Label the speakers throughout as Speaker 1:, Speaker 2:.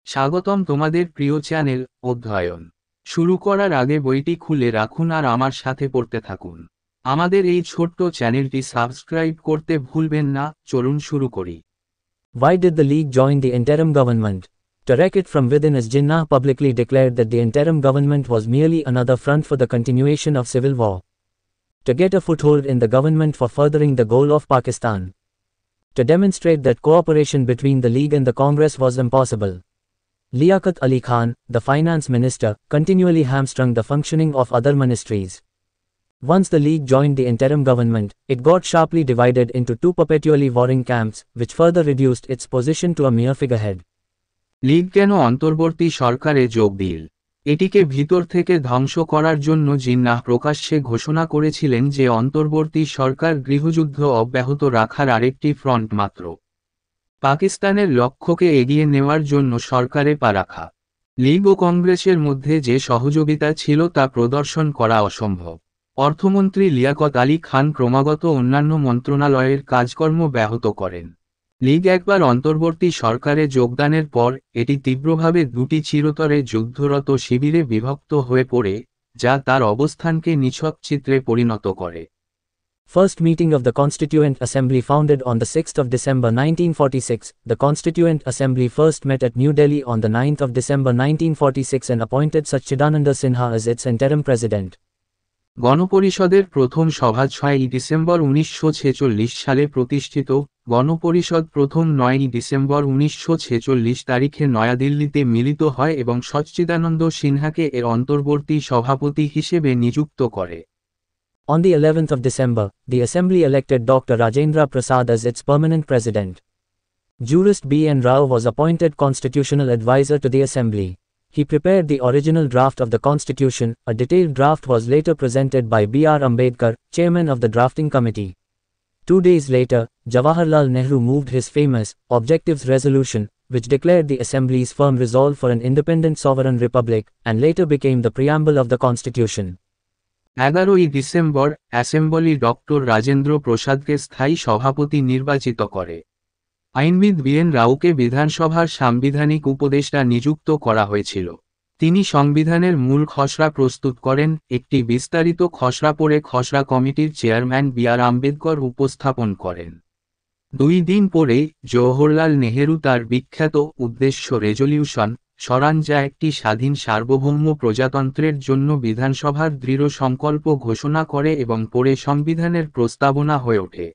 Speaker 1: স্বাগতম তোমাদের প্রিয় চ্যানেল অধ্যয়ন শুরু করার আগে বইটি খুলে রাখুন আর আমার সাথে পড়তে থাকুন। আমাদের এই ছোট্ট চ্যানেলটি সাবস্ক্রাইব করতে ভুলবেন না। চলুন শুরু করি।
Speaker 2: Why did the League join the interim government? To wreck it from within, as Jinnah publicly declared that the interim government was merely another front for the continuation of civil war. To get a foothold in the government for furthering the goal of Pakistan. To demonstrate that cooperation between the League and the Congress was impossible. Liaquat Ali Khan, the finance minister, continually hamstrung the functioning of other ministries. Once the League joined the interim government, it got sharply divided into two perpetually warring camps, which further reduced its position to a mere figurehead.
Speaker 1: League কেন অন্তর্বর্তী সরকারে যোগ দিল? এটিকে ভিতর থেকে ধ্বংস করার জন্য জিন্নাহ প্রকাশ্যে ঘোষণা করেছিলেন যে অন্তর্বর্তী সরকার গৃহযুদ্ধ অব্যাহত রাখার আরেকটি ফ্রন্ট মাত্র। পাকিস্তানের লক্ষ্যকে এগিয়ে নেওয়ার জন্য সরকারে পা রাখা। লীগ ও কংগ্রেসের মধ্যে যে সহযোগিতা ছিল তা প্রদর্শন করা অসম্ভব। অর্থমন্ত্রী লিয়াকত আলী খান ক্রমাগত অন্যান্য মন্ত্রণালয়ের কাজকর্ম ব্যাহত করেন। লীগ একবার অন্তর্বর্তী সরকারে যোগদানের পর এটি তীব্রভাবে দুটি চিরতরে যুদ্ধরত শিবিরে বিভক্ত হয়ে পড়ে, যা তার অবস্থানকে নিছক চিত্রে পরিণত করে।
Speaker 2: First meeting of the Constituent Assembly founded on the 6th of December 1946, the Constituent Assembly first met at New Delhi on the 9th of December 1946 and appointed Satchidananda Sinha as its interim president.
Speaker 1: গণপরিষদের প্রথম সভা 6ই December 1946 সালে প্রতিষ্ঠিত। গণপরিষদ প্রথম 9ই December 1946 তারিখে নয়াদিল্লিতে মিলিত হয় এবং সচ্চিদানন্দ সিনহাকে এর অন্তর্বর্তী সভাপতি হিসেবে নিযুক্ত করে।
Speaker 2: On the 11th of December, the Assembly elected Dr. Rajendra Prasad as its permanent president. Jurist B. N. Rao was appointed constitutional advisor to the Assembly. He prepared the original draft of the constitution. A detailed draft was later presented by B. R. Ambedkar, chairman of the drafting committee. 2 days later, Jawaharlal Nehru moved his famous Objectives Resolution, which declared the Assembly's firm resolve for an independent sovereign republic, and later became the preamble of the constitution.
Speaker 1: 11ই December, assembly doctor Rajendra প্রসাদকে স্থায়ী সভাপতি নির্বাচিত করে। আইনবিদ B N রাওকে বিধানসভার সাংবিধানিক উপদেষ্টা নিযুক্ত করা হয়েছিল। তিনি সংবিধানের মূল খসড়া প্রস্তুত করেন। একটি বিস্তারিত খসড়া পড়ে খসড়া কমিটির চেয়ারম্যান বি আর আম্বেদকর উপস্থাপন করেন। 2 দিন পরে জওহরলাল নেহেরু তার বিখ্যাত উদ্দেশ্য রেজলিউশন সরান, যা একটি স্বাধীন সার্বভৌম প্রজাতন্ত্রের জন্য বিধানসভার দৃঢ় সংকল্প ঘোষণা করে এবং পরে সংবিধানের প্রস্তাবনা হয়ে ওঠে।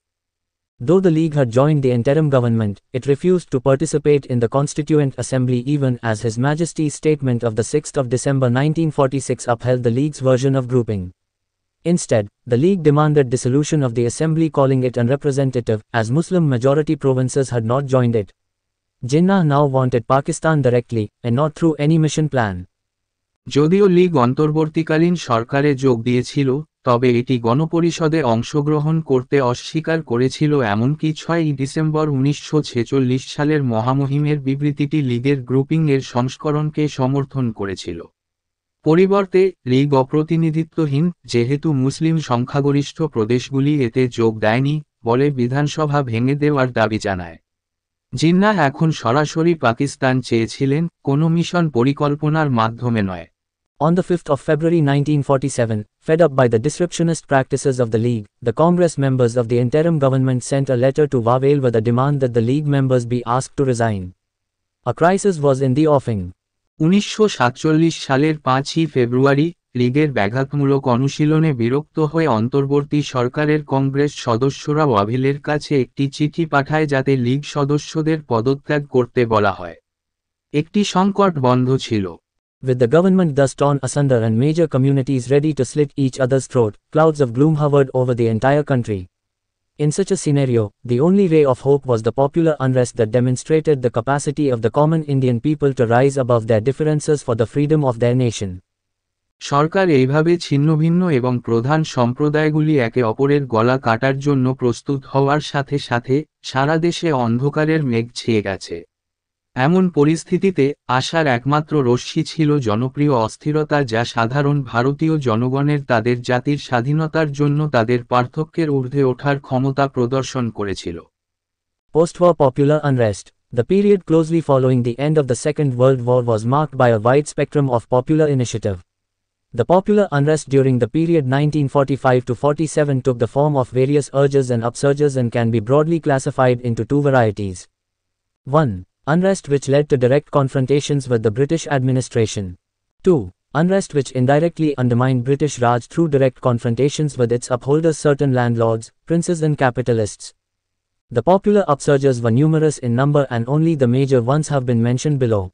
Speaker 2: Though the League had joined the interim government, it refused to participate in the Constituent Assembly even as His Majesty's statement of the 6th of December 1946 upheld the League's version of grouping. Instead, the League demanded dissolution of the Assembly, calling it unrepresentative, as Muslim majority provinces had not joined it. Jinnah now wanted Pakistan directly, and not through any mission plan.
Speaker 1: যদিও লীগ অন্তর্বর্তীকালীন সরকারে যোগ দিয়েছিল, তবে এটি গণপরিষদে অংশগ্রহণ করতে অস্বীকার করেছিল। এমনকি 6ই ডিসেম্বর 1946 সালের মহামহিমের বিবৃতিটি লীগের গ্রুপিং এর সংস্করণকে সমর্থন করেছিল। পরিবর্তে লীগ অপ্রতিনিধিত্বহীন, যেহেতু মুসলিম সংখ্যাগরিষ্ঠ প্রদেশগুলি এতে যোগ দেয়নি, বলে বিধানসভা ভেঙে দেওয়ার দাবি জানায়। জিন্নাহ এখন সরাসরি পাকিস্তান চেয়েছিলেন, কোনো মিশন পরিকল্পনার মাধ্যমে নয়।
Speaker 2: On the 5th of February 1947, fed up by the disruptionist practices of the League, the Congress members of the interim government sent a letter to Wavell with a demand that the League members be asked to resign. A crisis was in the offing.
Speaker 1: 1947 সালের 5ই ফেব্রুয়ারি, লীগের ব্যাঘাতমূলক অনুশীলনে বিরক্ত হয়ে অন্তর্বর্তী সরকারের কংগ্রেস সদস্যরা ওয়াভেলের কাছে একটি চিঠি পাঠায় যাতে লীগ সদস্যদের পদত্যাগ করতে বলা হয়। একটি সংকট বন্ধ ছিল।
Speaker 2: With the government thus torn asunder and major communities ready to slit each other's throat, clouds of gloom hovered over the entire country. In such a scenario, the only ray of hope was the popular unrest that demonstrated the capacity of the common Indian people to rise above their differences for the freedom of their nation.
Speaker 1: সরকার এইভাবে ছিন্নভিন্ন এবং প্রধান সম্প্রদায়গুলি একে অপরের গলা কাটার জন্য প্রস্তুত হওয়ার সাথে সাথে সারা দেশে অন্ধকারের মেঘ ছেয়ে গেছে। এমন পরিস্থিতিতে আশার একমাত্র রশ্মি ছিল জনপ্রিয় অস্থিরতা, যা সাধারণ ভারতীয় জনগণের তাদের জাতির স্বাধীনতার জন্য তাদের পার্থক্যের ঊর্ধ্বে ওঠার ক্ষমতা প্রদর্শন করেছিল।
Speaker 2: Post-war popular unrest. The period closely following the end of the Second World War was marked by a wide spectrum of popular initiative. The popular unrest during the period 1945 to 47 took the form of various urges and upsurges and can be broadly classified into two varieties. 1. Unrest which led to direct confrontations with the British administration. 2. Unrest which indirectly undermined British Raj through direct confrontations with its upholders, certain landlords, princes and capitalists. The popular upsurges were numerous in number and only the major ones have been mentioned below.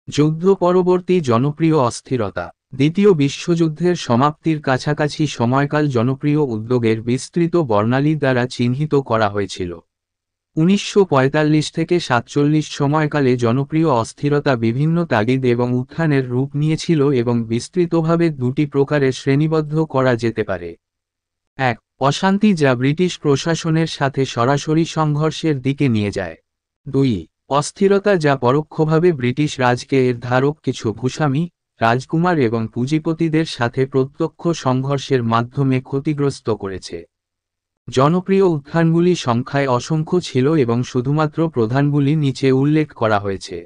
Speaker 1: যুদ্ধ পরবর্তী জনপ্রিয় অস্থিরতা। দ্বিতীয় বিশ্বযুদ্ধের সমাপ্তির কাছাকাছি সময়কাল জনপ্রিয় উদ্যোগের বিস্তৃত বর্ণালী দ্বারা চিহ্নিত করা হয়েছিল। 1945 থেকে 47 সময়কালে জনপ্রিয় অস্থিরতা বিভিন্ন তাগিদ এবং উত্থানের রূপ নিয়েছিল এবং বিস্তৃতভাবে দুটি প্রকারে শ্রেণীবদ্ধ করা যেতে পারে। 1. অশান্তি যা ব্রিটিশ প্রশাসনের সাথে সরাসরি সংঘর্ষের দিকে নিয়ে যায়। 2. অস্থিরতা যা পরোক্ষভাবে ব্রিটিশ রাজকে এর ধারক কিছু ভূস্বামী, রাজকুমার এবং পুঁজিপতিদের সাথে প্রত্যক্ষ সংঘর্ষের মাধ্যমে ক্ষতিগ্রস্ত করেছে। জনপ্রিয় উত্থানগুলি সংখ্যায় অসংখ্য ছিল এবং শুধুমাত্র প্রধানগুলি নিচে উল্লেখ করা হয়েছে।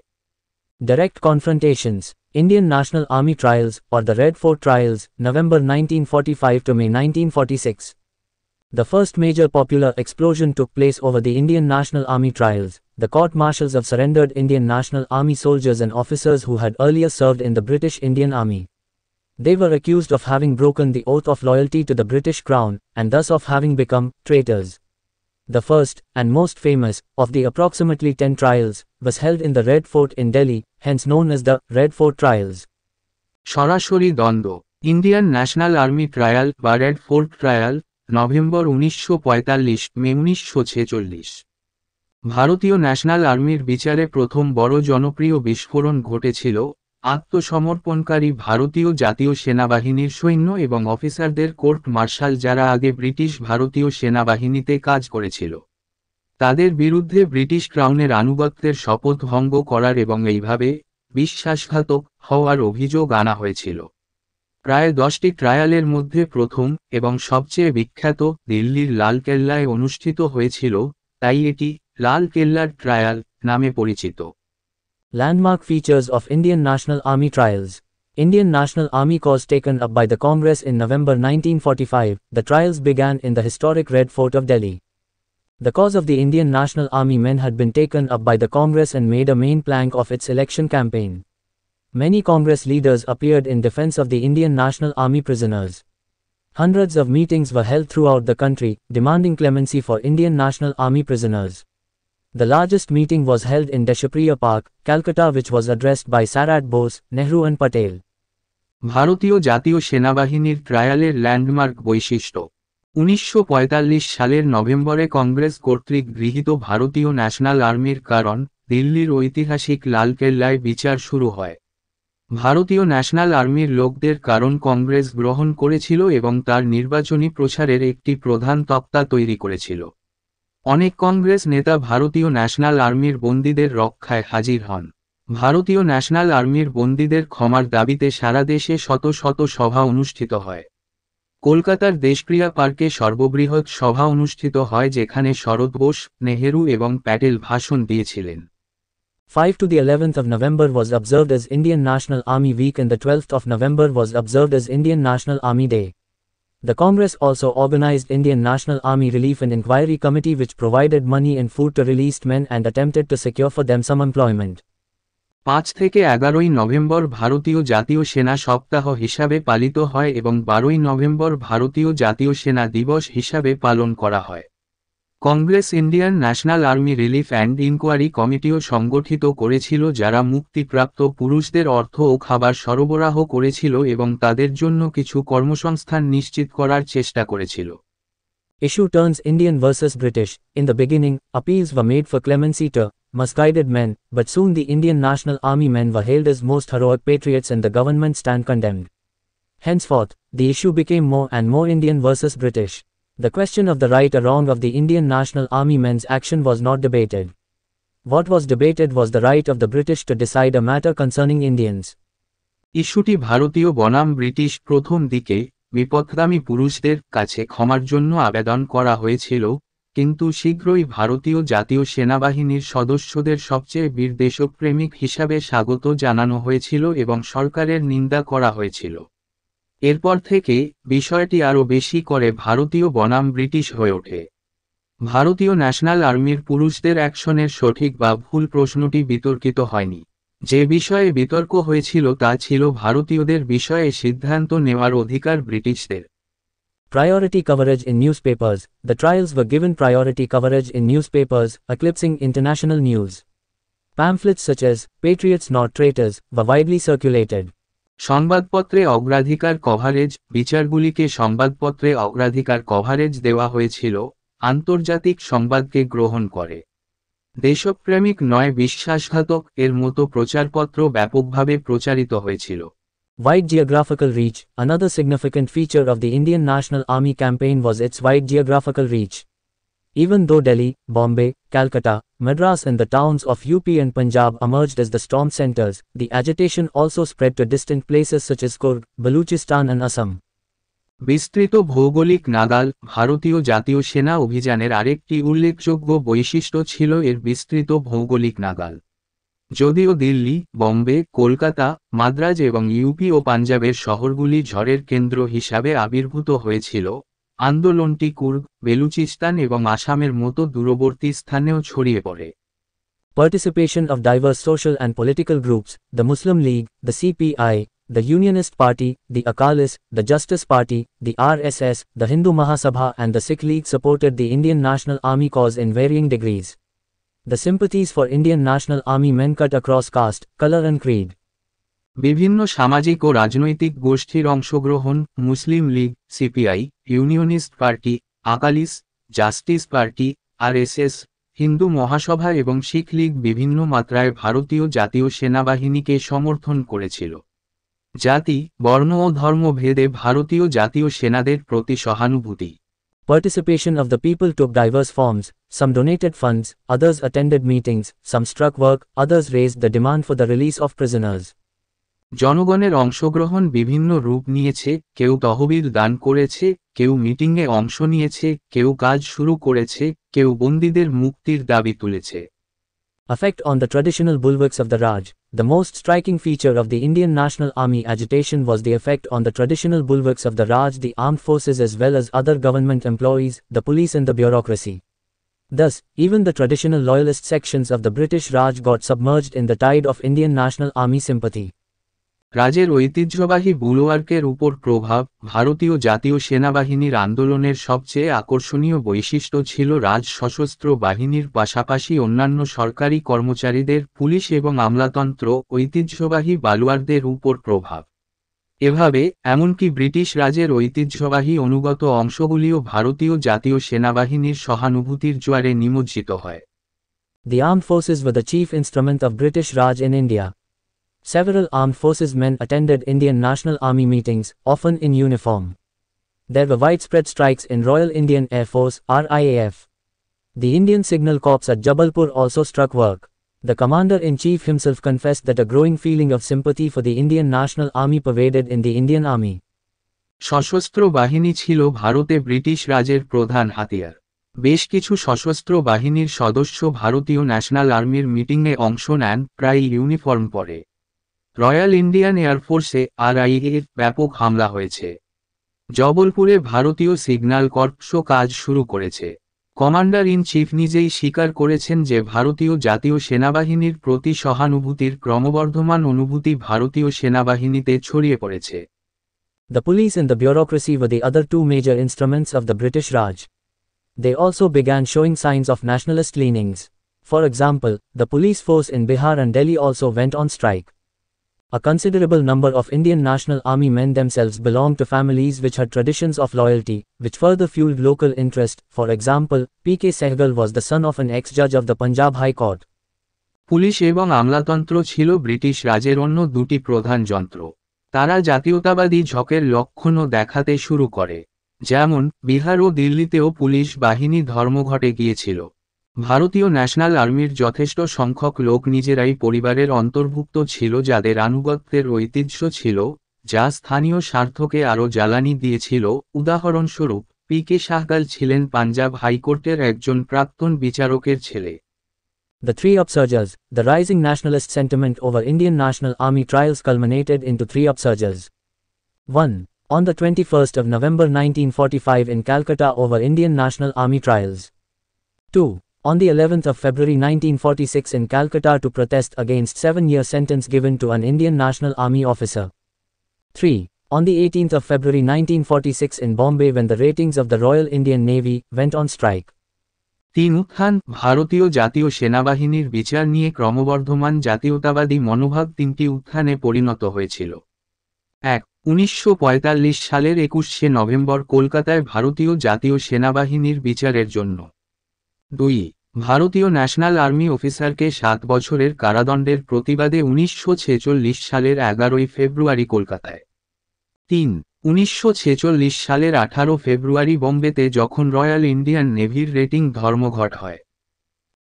Speaker 2: Direct confrontations. Indian National Army trials, or the Red Fort trials, November 1945 to May 1946. The first major popular explosion took place over the Indian National Army trials, the court-martials of surrendered Indian National Army soldiers and officers who had earlier served in the British Indian Army. They were accused of having broken the oath of loyalty to the British Crown, and thus of having become traitors. The first, and most famous, of the approximately 10 trials, was held in the Red Fort in Delhi, hence known as the Red Fort trials.
Speaker 1: সরাসরি দ্বন্দ্ব। Indian National army trial বা red fort trial, November 1945, মে 1946। ভারতীয় national আর্মির বিচারে প্রথম বড় জনপ্রিয় বিস্ফোরণ ঘটেছিল। আত্মসমর্পণকারী ভারতীয় জাতীয় সেনাবাহিনীর সৈন্য এবং অফিসারদের কোর্ট মার্শাল যারা আগে ব্রিটিশ ভারতীয় সেনাবাহিনীতে কাজ করেছিল, তাদের বিরুদ্ধে ব্রিটিশ ক্রাউনের আনুগত্যের শপথ ভঙ্গ করার এবং এইভাবে বিশ্বাসঘাতক হওয়ার অভিযোগ আনা হয়েছিল। প্রায় 10টি ট্রায়ালের মধ্যে প্রথম এবং সবচেয়ে বিখ্যাত দিল্লির লালকেল্লায় অনুষ্ঠিত হয়েছিল, তাই এটি লাল কেল্লার ট্রায়াল নামে পরিচিত।
Speaker 2: Landmark features of Indian National Army trials. Indian National Army cause taken up by the Congress in November 1945, the trials began in the historic Red Fort of Delhi. The cause of the Indian National Army men had been taken up by the Congress and made a main plank of its election campaign. Many Congress leaders appeared in defense of the Indian National Army prisoners. Hundreds of meetings were held throughout the country, demanding clemency for Indian National Army prisoners. The largest meeting was held in Deshapriya Park, Calcutta, which was addressed by Sarat Bose, Nehru and Patel.
Speaker 1: ভারতীয় জাতীয় সেনাবাহিনীর ট্রায়ালের landmark বৈশিষ্ট্য। 1945 সালের নভেম্বরে কংগ্রেস কর্তৃক গৃহীত ভারতীয় national আর্মির কারণ দিল্লির ঐতিহাসিক লালকেল্লায় বিচার শুরু হয়। ভারতীয় ন্যাশনাল আর্মির লোকদের কারণ কংগ্রেস গ্রহণ করেছিল এবং তার নির্বাচনী প্রচারের একটি প্রধান তক্তা তৈরি করেছিল। অনেক কংগ্রেস নেতা ভারতীয় ন্যাশনাল আর্মির বন্দীদের রক্ষায় হাজির হন। ভারতীয় ন্যাশনাল আর্মির বন্দীদের ক্ষমার দাবিতে সারা দেশে শত শত সভা অনুষ্ঠিত হয়। কলকাতার দেশপ্রিয়া পার্কে সর্ববৃহৎ সভা অনুষ্ঠিত হয় যেখানে শরৎ বোস, নেহেরু এবং প্যাটেল ভাষণ দিয়েছিলেন।
Speaker 2: 5 to the 11th of November was observed as Indian National Army Week and the 12th of November was observed as Indian National Army Day. The Congress also organized Indian National Army Relief and Inquiry Committee which provided money and food to released men and attempted to secure for them some employment.
Speaker 1: 5 থেকে 11ই November ভারতীয় জাতীয় সেনা সপ্তাহ হিসাবে পালিত হয় এবং 12ই November ভারতীয় জাতীয় সেনা দিবস হিসাবে পালন করা হয়। Congress Indian National Army relief and inquiry কমিটিও সংগঠিত করেছিল যারা মুক্তিপ্রাপ্ত পুরুষদের অর্থ ও খাবার সরবরাহ করেছিল এবং তাদের জন্য কিছু কর্মসংস্থান নিশ্চিত করার চেষ্টা করেছিল।
Speaker 2: Issue turns Indian versus British. In the beginning, appeals were made for clemency to misguided men, but soon the Indian National Army men were hailed as most heroic patriots and the government stand condemned. Henceforth, the issue became more and more Indian versus British. The question of the right or wrong of the Indian National Army men's action was not debated. What was debated was the right of the British to decide a matter concerning Indians.
Speaker 1: ইস্যুটি ভারতীয় বনাম British প্রথম দিকে বিপথগামী পুরুষদের কাছে ক্ষমার জন্য আবেদন করা হয়েছিল, কিন্তু শীঘ্রই ভারতীয় জাতীয় সেনাবাহিনীর সদস্যদের সবচেয়ে বীর দেশপ্রেমিক হিসাবে স্বাগত জানানো হয়েছিল এবং সরকারের নিন্দা করা হয়েছিল। এরপর থেকে বিষয়টি আরও বেশি করে ভারতীয় বনাম ব্রিটিশ হয়ে ওঠে। ভারতীয় ন্যাশনাল আর্মির পুরুষদের অ্যাকশনের সঠিক বা ভুল প্রশ্নটি বিতর্কিত হয়নি। যে বিষয়ে বিতর্ক হয়েছিল তা ছিল ভারতীয়দের বিষয়ে সিদ্ধান্ত নেওয়ার অধিকার ব্রিটিশদের।
Speaker 2: Priority coverage in newspapers. The trials were given priority coverage in newspapers, eclipsing international news. Pamphlets such as Patriots Not Traitors were widely circulated.
Speaker 1: সংবাদপত্রে অগ্রাধিকার কভারেজ, বিচারগুলিকে সংবাদপত্রে অগ্রাধিকার কভারেজ দেওয়া হয়েছিল, আন্তর্জাতিক সংবাদকে গ্রহণ করে। দেশপ্রেমিক নয় বিশ্বাসঘাতক এর মতো প্রচারপত্র ব্যাপকভাবে প্রচারিত হয়েছিল।
Speaker 2: Wide geographical reach. Another significant feature of the Indian National Army campaign was its wide geographical reach. Even though Delhi, Bombay, Calcutta, Madras and the towns of UP and Punjab emerged as the storm centers, the agitation also spread to distant places such as Kurg, Baluchistan and Assam.
Speaker 1: বিস্তৃত ভৌগোলিক নাগাল। ভারতীয় জাতীয় সেনা অভিযানের আরেকটি উল্লেখযোগ্য বৈশিষ্ট্য ছিল এর বিস্তৃত ভৌগোলিক নাগাল। যদিও দিল্লি, বম্বে, কলকাতা, মাদ্রাজ এবং ইউপি ও পাঞ্জাবের শহরগুলি ঝড়ের কেন্দ্র হিসাবে আবির্ভূত হয়েছিল, আন্দোলনটি কুর্গ, বেলুচিস্তান এবং আসামের মতো দূরবর্তী স্থানেও ছড়িয়ে পড়ে।
Speaker 2: Participation of diverse social and political groups, the Muslim League, the CPI, the Unionist Party, the Akalis, the Justice Party, the RSS, the Hindu Mahasabha and the Sikh League supported the Indian National Army cause in varying degrees. The sympathies for Indian National Army men cut across caste, color and creed.
Speaker 1: বিভিন্ন সামাজিক ও রাজনৈতিক গোষ্ঠীর অংশগ্রহণ, Muslim League, CPI, unionist party, Akalis, justice party, RSS, Hindu Mahasabha এবং শিখ লীগ বিভিন্ন মাত্রায় ভারতীয় জাতীয় সেনাবাহিনীকে সমর্থন করেছিল। জাতি, বর্ণ ও ধর্ম ভেদে ভারতীয় জাতীয় সেনাদের প্রতি সহানুভূতি।
Speaker 2: Participation of the people took diverse forms, some donated funds, others attended meetings, some struck work, others raised the demand for the release of prisoners.
Speaker 1: জনগণের অংশগ্রহণ বিভিন্ন রূপ নিয়েছে, কেউ তহবিল দান করেছে, কেউ মিটিংয়ে অংশ নিয়েছে, কেউ কাজ শুরু করেছে, কেউ বন্দীদের মুক্তির দাবি তুলেছে।
Speaker 2: Effect on the traditional bulwarks of the Raj. The most striking feature of the Indian National Army agitation was the effect on the traditional bulwarks of the Raj, the armed forces as well as other government employees, the police and the bureaucracy. Thus, even the traditional loyalist sections of the British Raj got submerged in the tide of Indian National Army sympathy.
Speaker 1: রাজের ঐতিহ্যবাহী বুলওয়ার্কের উপর প্রভাব। ভারতীয় জাতীয় সেনাবাহিনীর আন্দোলনের সবচেয়ে আকর্ষণীয় বৈশিষ্ট্য ছিল রাজ সশস্ত্র বাহিনীর পাশাপাশি অন্যান্য সরকারি কর্মচারীদের, পুলিশ এবং আমলাতন্ত্র, ঐতিহ্যবাহী বালুয়ারদের উপর প্রভাব। এভাবে, এমনকি ব্রিটিশ রাজের ঐতিহ্যবাহী অনুগত অংশগুলিও ভারতীয় জাতীয় সেনাবাহিনীর সহানুভূতির জোয়ারে নিমজ্জিত হয়।
Speaker 2: The armed forces were the chief instrument of British Raj in India. Several armed forces men attended Indian National Army meetings, often in uniform. There were widespread strikes in Royal Indian Air Force (RIAF). The Indian Signal Corps at Jabalpur also struck work. The commander-in-chief himself confessed that a growing feeling of sympathy for the Indian National Army pervaded in the Indian Army.
Speaker 1: সশস্ত্র বাহিনী ছিল ভারতে British রাজের প্রধান হাতিয়ার। বেশ কিছু সশস্ত্র বাহিনীর সদস্য ভারতীয় ন্যাশনাল আর্মির মিটিংয়ে অংশ নেন, প্রায় ইউনিফর্ম পরে। রয়্যাল ইন্ডিয়ান এয়ারফোর্সে RIAF ব্যাপক হামলা হয়েছে। জবলপুরে ভারতীয় সিগন্যাল কর্পসও কাজ শুরু করেছে। কমান্ডার ইন চিফ নিজেই স্বীকার করেছেন যে ভারতীয় জাতীয় সেনাবাহিনীর প্রতি সহানুভূতির ক্রমবর্ধমান অনুভূতি ভারতীয় সেনাবাহিনীতে ছড়িয়ে পড়েছে।
Speaker 2: The police and the bureaucracy were the other two major instruments of the British Raj. They also began showing signs of nationalist leanings. For example, the police force in Bihar and Delhi also went on strike. A considerable number of Indian National Army men themselves belonged to families which had traditions of loyalty, which further fueled local interest. For example, P.K. Sehgal was the son of an ex-judge of the Punjab High Court.
Speaker 1: Police এবং আমলাতন্ত্র ছিল British রাজের অন্য দুটি প্রধান যন্ত্র। তারা জাতীয়তাবাদী ঝোঁকের লক্ষণও দেখাতে শুরু করে। যেমন, বিহার ও দিল্লিতেও পুলিশ বাহিনী ধর্মঘটে গিয়েছিল। ভারতীয় ন্যাশনাল আর্মির যথেষ্ট সংখ্যক লোক নিজেরাই পরিবারের অন্তর্ভুক্ত ছিল যাদের আনুগত্যের ঐতিহ্য ছিল, যা স্থানীয় স্বার্থকে আরও জ্বালানি দিয়েছিল। উদাহরণস্বরূপ, পি.কে. শাহগাল ছিলেন পাঞ্জাব হাইকোর্টের একজন প্রাক্তন বিচারকের ছেলে।
Speaker 2: The three upsurges, the rising nationalist sentiment over Indian National Army trials culminated into three upsurges. 1. On the 21st of November 1945 in Calcutta over Indian National Army trials. 2. On the 11th of February 1946 in Calcutta to protest against 7-year sentence given to an Indian National Army officer. 3. On the 18th of February 1946 in Bombay when the ratings of the Royal Indian Navy went on strike.
Speaker 1: 3. উত্থান ভারতীয় জাতীয় সেনাবাহিনীর বিচার নিয়ে ক্রমবর্ধমান জাতীয়তাবাদী মনোভাব তিনটি উত্থানে পরিণত হয়েছিল। 1. 1945 সালের 21শে নভেম্বর কলকাতায় ভারতীয় জাতীয় সেনাবাহিনীর বিচারের জন্য। 2. ভারতীয় ন্যাশনাল আর্মি অফিসারকে 7 বছরের কারাদণ্ডের প্রতিবাদে 1946 সালের 11 ফেব্রুয়ারি কলকাতায়। 3. 1946 সালের 18 ফেব্রুয়ারি বোম্বেতে যখন রয়্যাল ইন্ডিয়ান নেভির রেটিং ধর্মঘট হয়।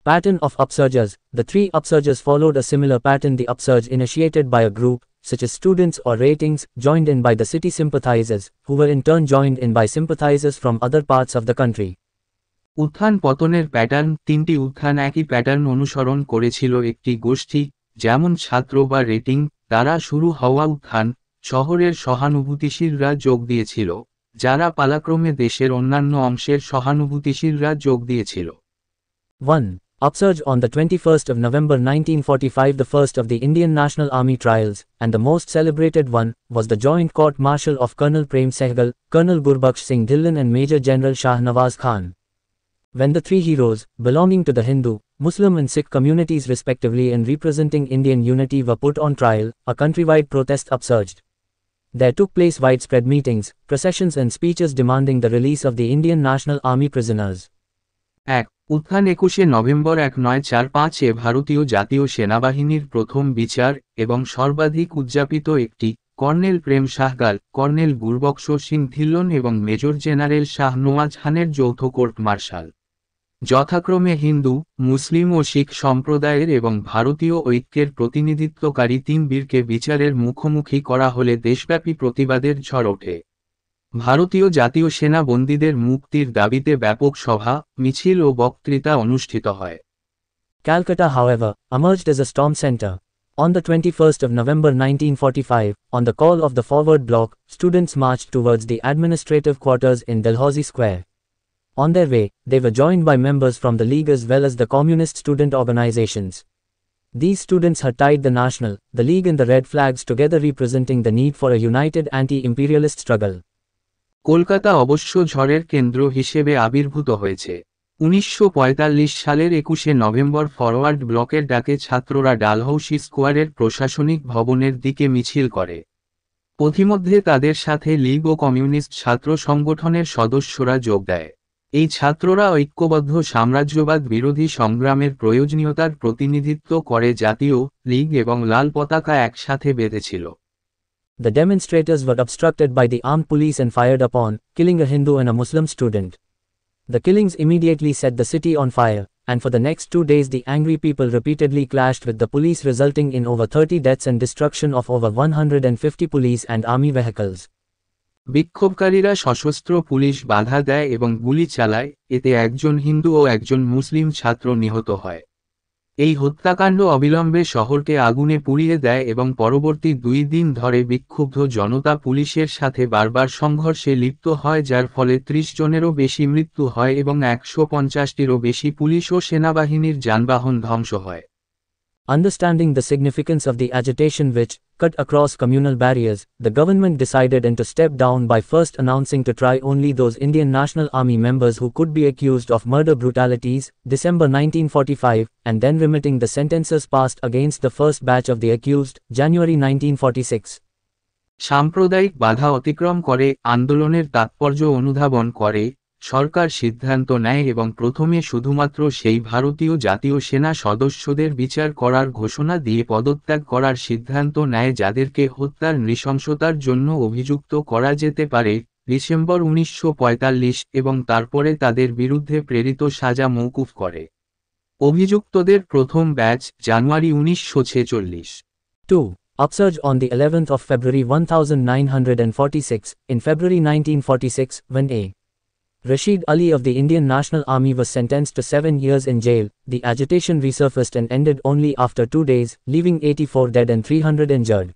Speaker 2: Pattern of upsurges. The three upsurges followed a similar pattern. The upsurge initiated by a group, such as students or ratings, joined in by the city sympathizers, who were in turn joined in by sympathizers from other parts of the country.
Speaker 1: উত্থান পতনের pattern তিনটি উত্থান একই pattern অনুসরণ করেছিল। একটি গোষ্ঠী, যেমন ছাত্র বা রেটিং, দ্বারা শুরু হওয়া উত্থান, শহরের সহানুভূতিশীলরা যোগ দিয়েছিল, যারা পালাক্রমে দেশের অন্যান্য অংশের সহানুভূতিশীলরা যোগ দিয়েছিল।
Speaker 2: 1. Upsurge on the 21st of November 1945. The first of the Indian National Army trials, and the most celebrated one, was the joint court-martial of Colonel Prem Sehgal, Colonel Gurbaksh Singh Dhillon and Major General Shah Nawaz Khan. When the three heroes, belonging to the Hindu, Muslim and Sikh communities respectively and representing Indian unity were put on trial, a countrywide protest upsurged. There took place widespread meetings, processions and speeches demanding the release of the Indian National Army prisoners.
Speaker 1: 1. উত্থান 21শে November 1945-এ ভারতীয় জাতীয় সেনাবাহিনীর প্রথম বিচার এবং সর্বাধিক উদযাপিত একটি, কর্নেল প্রেম সাহগাল, কর্নেল গুরবক্স সিং ধিল্লোন এবং মেজর জেনারেল শাহ নওয়াজ খানের যৌথ কোর্ট মার্শাল, যথাক্রমে হিন্দু, মুসলিম ও শিখ সম্প্রদায়ের এবং ভারতীয় ঐক্যের প্রতিনিধিত্বকারী 3 বীরকে বিচারের মুখোমুখি করা হলে দেশব্যাপী প্রতিবাদের ঝড় ওঠে। ভারতীয় জাতীয় সেনা বন্দীদের মুক্তির দাবিতে ব্যাপক সভা, মিছিল ও বক্তৃতা অনুষ্ঠিত হয়।
Speaker 2: Calcutta, however, emerged as a storm center. On the 21st of November 1945, on the call of the Forward Bloc, students marched towards the administrative quarters in Dalhousie Square. On their way, they were joined by members from the League as well as the communist student organizations. These students had tied the National, the League and the Red flags together, representing the need for a united anti-imperialist struggle.
Speaker 1: Kolkata অবশ্য ঝড়ের কেন্দ্র হিসেবে আবির্ভূত হয়েছে। 1945 সালের 21শে November forward ব্লকের ডাকে ছাত্ররা ডালহৌসি স্কোয়ারের প্রশাসনিক ভবনের দিকে মিছিল করে। পথিমধ্যে তাদের সাথে লীগ ও কমিউনিস্ট ছাত্র সংগঠনের সদস্যরা যোগ দেয়। এই ছাত্ররা ঐক্যবদ্ধ সাম্রাজ্যবাদ বিরোধী সংগ্রামের প্রয়োজনীয়তার প্রতিনিধিত্ব করে জাতীয়, লীগ এবং লাল পতাকা একসাথে বেঁধেছিল।
Speaker 2: The demonstrators were obstructed by the armed police and fired upon, killing a Hindu and a Muslim student. The killings immediately set the city on fire, and for the next 2 days the angry people repeatedly clashed with the police, resulting in over 30 deaths and destruction of over 150 police and army vehicles.
Speaker 1: বিক্ষোভকারীরা সশস্ত্র police বাধা দেয় এবং গুলি চালায়, এতে একজন হিন্দু ও একজন মুসলিম ছাত্র নিহত হয়। এই হত্যাকাণ্ড অবিলম্বে শহরকে আগুনে পুড়িয়ে দেয় এবং পরবর্তী 2 দিন ধরে বিক্ষুব্ধ জনতা পুলিশের সাথে বারবার সংঘর্ষে লিপ্ত হয়, যার ফলে 30 জনেরও বেশি মৃত্যু হয় এবং 150টিরও বেশি পুলিশ ও সেনাবাহিনীর যানবাহন ধ্বংস হয়।
Speaker 2: Understanding the significance of the agitation which, cut across communal barriers, the government decided to step down by first announcing to try only those Indian National Army members who could be accused of murder brutalities, December 1945, and then remitting the sentences passed against the first batch of the accused, January 1946.
Speaker 1: সাম্প্রদায়িক বাধা অতিক্রম করে, আন্দোলনের তাৎপর্য অনুধাবন করে, সরকার সিদ্ধান্ত নেয় এবং প্রথমে শুধুমাত্র সেই ভারতীয় জাতীয় সেনা সদস্যদের বিচার করার ঘোষণা দিয়ে পদত্যাগ করার সিদ্ধান্ত নেয় যাদেরকে হত্যার নৃশংসতার জন্য অভিযুক্ত করা যেতে পারে, ডিসেম্বর 1945, এবং তারপরে তাদের বিরুদ্ধে প্রেরিত সাজা মওকুফ করে। অভিযুক্তদের প্রথম batch, January 1946।
Speaker 2: 2. Upsurge on the 11th of February 1946. In February 1946, when a Rashid Ali of the Indian National Army was sentenced to 7 years in jail. The agitation resurfaced and ended only after 2 days, leaving 84 dead and 300 injured.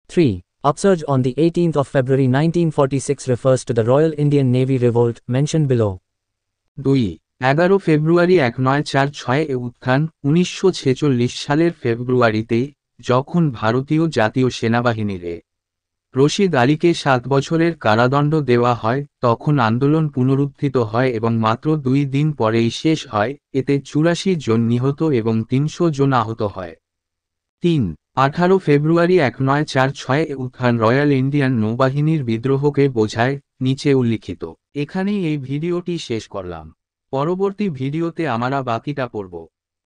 Speaker 2: 3. Upsurge on the 18th of February 1946 refers to the Royal Indian Navy revolt, mentioned below.
Speaker 1: 2. 11 ফেব্রুয়ারি 1946 এ উত্থান 1946 সালের ফেব্রুয়ারিতে, যখন ভারতীয় জাতীয় সেনাবাহিনীর রশিদ আলীকে 7 বছরের কারাদণ্ড দেওয়া হয়, তখন আন্দোলন পুনরুত্থিত হয় এবং মাত্র 2 দিন পরেই শেষ হয়, এতে 84 জন নিহত এবং 300 জন আহত হয়। 3. 18 ফেব্রুয়ারি 1946 এ উত্থান রয়্যাল ইন্ডিয়ান নৌবাহিনীর বিদ্রোহকে বোঝায়, নিচে উল্লিখিত। এখানেই এই ভিডিওটি শেষ করলাম। পরবর্তী ভিডিওতে আমরা বাকিটা পড়ব।